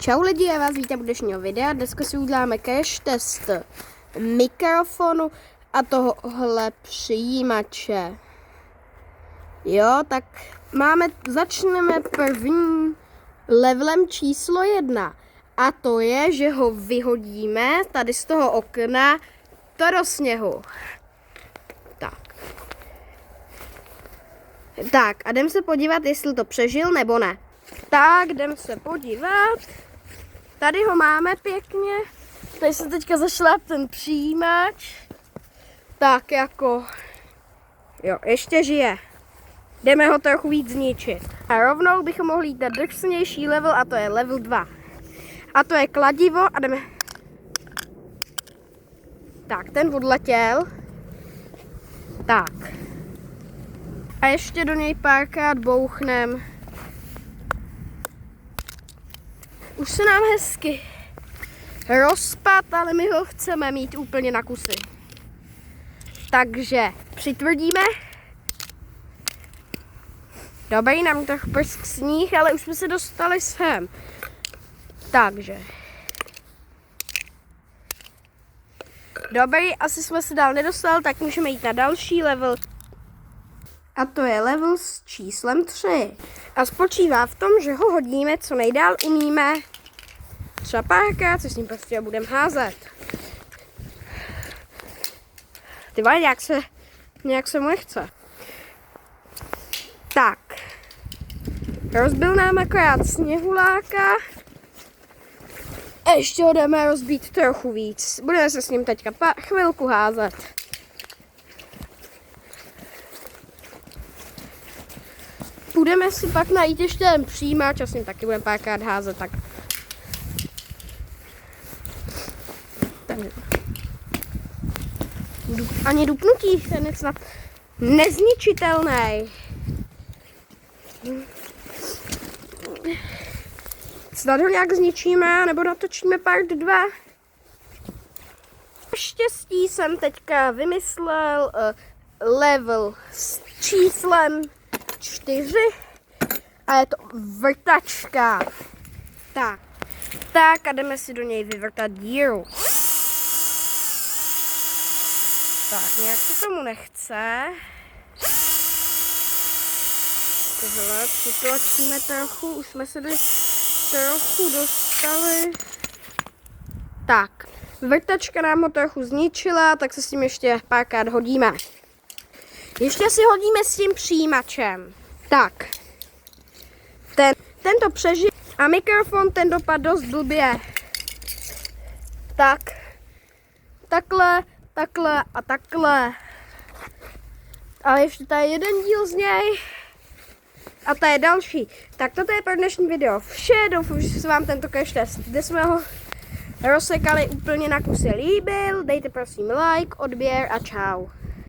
Čau lidi, já vás vítám u dnešního videa. Dneska si uděláme crash test mikrofonu a tohohle přijímače. Jo, tak začneme prvním levelem číslo 1. A to je, že ho vyhodíme tady z toho okna do sněhu. Tak, a jdem se podívat, jestli to přežil nebo ne. Tak, jdem se podívat. Tady ho máme pěkně. Tady se teďka zašláp ten přijímač. Tak jako, jo, ještě žije. Jdeme ho trochu víc zničit. A rovnou bychom mohli jít na drsnější level, a to je level 2. A to je kladivo a jdeme. Tak, ten odletěl. Tak. A ještě do něj párkrát bouchnem. Už se nám hezky rozpad, ale my ho chceme mít úplně na kusy. Takže přitvrdíme. Dobrý, nám trochu prsk sníh, ale už jsme se dostali sem. Takže. Dobrý, asi jsme se dál nedostali, tak můžeme jít na další level. A to je level s číslem 3. A spočívá v tom, že ho hodíme co nejdál umíme. Třeba párkrát, co s ním prostě budeme házet. Ty vole, nějak se mu nechce. Tak. Rozbil nám akorát sněhuláka. A ještě ho jdeme rozbít trochu víc. Budeme se s ním teďka chvilku házet. Budeme si pak najít ještě ten přijímač a s ním taky budeme párkrát házet. Tak. Ani dupnutí, ten je snad nezničitelný. Snad ho nějak zničíme, nebo natočíme part 2. Štěstí jsem teďka vymyslel level s číslem 4 a je to vrtačka. Tak a jdeme si do něj vyvrtat díru. Tak, nějak se tomu nechce. Tohle přitlačíme trochu, už jsme se trochu dostali. Tak, vrtačka nám ho trochu zničila, tak se s tím ještě párkrát hodíme. Ještě si hodíme s tím přijímačem. Tak. Tento přežil a mikrofon ten dopadl dost blbě. Tak. Takhle a takhle. Ale ještě tady jeden díl z něj. A to je další. Tak toto je pro dnešní video vše. Doufám, že se vám tento crash test, kde jsme ho rozsekali úplně na kusy, líbil. Dejte prosím like, odběr a čau.